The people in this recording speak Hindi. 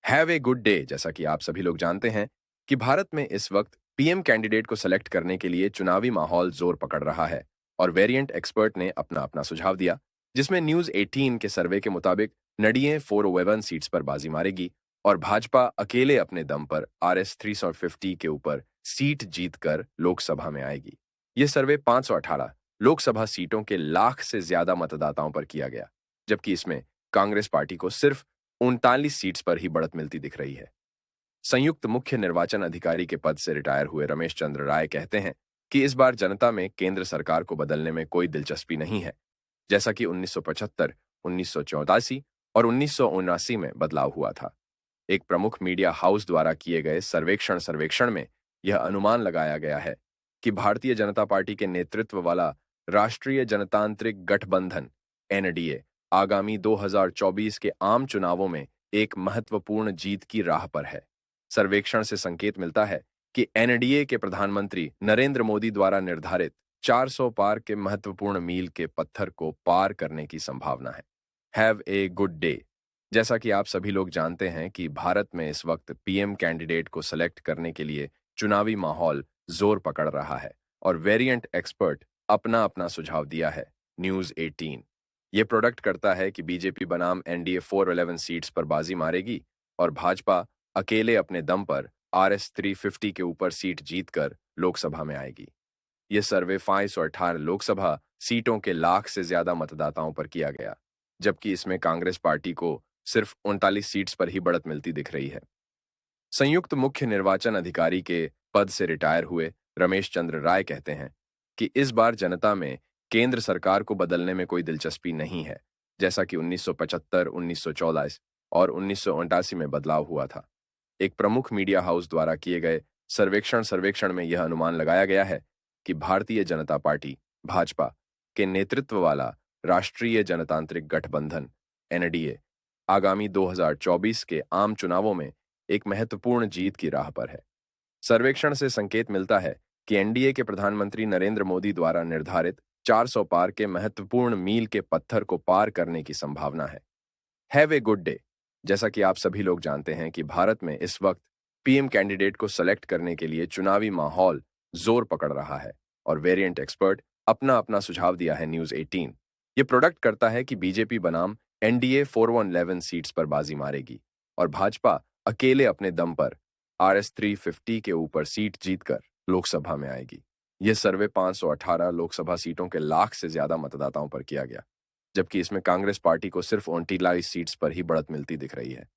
Have a good day. जैसा कि आप सभी लोग जानते हैं कि भारत में इस वक्त पीएम कैंडिडेट को सेलेक्ट करने के लिए चुनावी माहौल जोर पकड़ रहा है और वेरिएंट एक्सपर्ट ने अपना अपना सुझाव दिया, जिसमें न्यूज 18 के सर्वे के मुताबिक एनडीए 411 सीट्स पर बाजी मारेगी और भाजपा अकेले अपने दम पर आरएस 350 के ऊपर सीट जीतकर लोकसभा में आएगी। ये सर्वे 518 लोकसभा सीटों के लाख से ज्यादा मतदाताओं पर किया गया, जबकि इसमें कांग्रेस पार्टी को सिर्फ 39 सीट्स पर ही बढ़त मिलती दिख रही है। संयुक्त मुख्य निर्वाचन अधिकारी के पद से रिटायर हुए रमेश चंद्र राय कहते हैं कि इस बार जनता में केंद्र सरकार को बदलने में कोई दिलचस्पी नहीं है, जैसा कि 1975, 1984 और 1979 में बदलाव हुआ था। एक प्रमुख मीडिया हाउस द्वारा किए गए सर्वेक्षण में यह अनुमान लगाया गया है कि भारतीय जनता पार्टी के नेतृत्व वाला राष्ट्रीय जनतांत्रिक गठबंधन एनडीए आगामी 2024 के आम चुनावों में एक महत्वपूर्ण जीत की राह पर है। सर्वेक्षण से संकेत मिलता है कि एनडीए के प्रधानमंत्री नरेंद्र मोदी द्वारा निर्धारित 400 पार के महत्वपूर्ण मील के पत्थर को पार करने की संभावना है। Have a good day. जैसा कि आप सभी लोग जानते हैं कि भारत में इस वक्त पीएम कैंडिडेट को सेलेक्ट करने के लिए चुनावी माहौल जोर पकड़ रहा है और वेरिएंट एक्सपर्ट अपना अपना सुझाव दिया है। न्यूज 18 ये प्रोडक्ट करता है कि बीजेपी बनाम एनडीए 411 सीट्स पर बाजी मारेगी और भाजपा अकेले अपने दम पर आरएस 350 के ऊपर सीट जीतकर लोकसभा में आएगी। यह सर्वे 518 लोकसभा सीटों के लाख से ज्यादा मतदाताओं पर किया गया, जबकि इसमें कांग्रेस पार्टी को सिर्फ 39 सीट्स पर ही बढ़त मिलती दिख रही है। संयुक्त मुख्य निर्वाचन अधिकारी के पद से रिटायर हुए रमेश चंद्र राय कहते हैं कि इस बार जनता में केंद्र सरकार को बदलने में कोई दिलचस्पी नहीं है, जैसा कि 1975, 1944 और 1989 में बदलाव हुआ था। एक प्रमुख मीडिया हाउस द्वारा किए गए सर्वेक्षण में यह अनुमान लगाया गया है कि भारतीय जनता पार्टी भाजपा के नेतृत्व वाला राष्ट्रीय जनतांत्रिक गठबंधन एनडीए आगामी 2024 के आम चुनावों में एक महत्वपूर्ण जीत की राह पर है। सर्वेक्षण से संकेत मिलता है कि एनडीए के प्रधानमंत्री नरेंद्र मोदी द्वारा निर्धारित 400 पार के महत्वपूर्ण मील के पत्थर को पार करने की संभावना है। Have a good day. जैसा कि आप सभी लोग जानते हैं कि भारत में इस वक्त पीएम कैंडिडेट को सेलेक्ट करने के लिए चुनावी माहौल जोर पकड़ रहा है और वेरिएंट एक्सपर्ट अपना अपना सुझाव दिया है। न्यूज 18 ये प्रोडक्ट करता है कि बीजेपी बनाम एनडीए 411 सीट्स पर बाजी मारेगी और भाजपा अकेले अपने दम पर आरएस 350 के ऊपर सीट जीतकर लोकसभा में आएगी। यह सर्वे 518 लोकसभा सीटों के लाख से ज्यादा मतदाताओं पर किया गया, जबकि इसमें कांग्रेस पार्टी को सिर्फ 39 सीट्स पर ही बढ़त मिलती दिख रही है।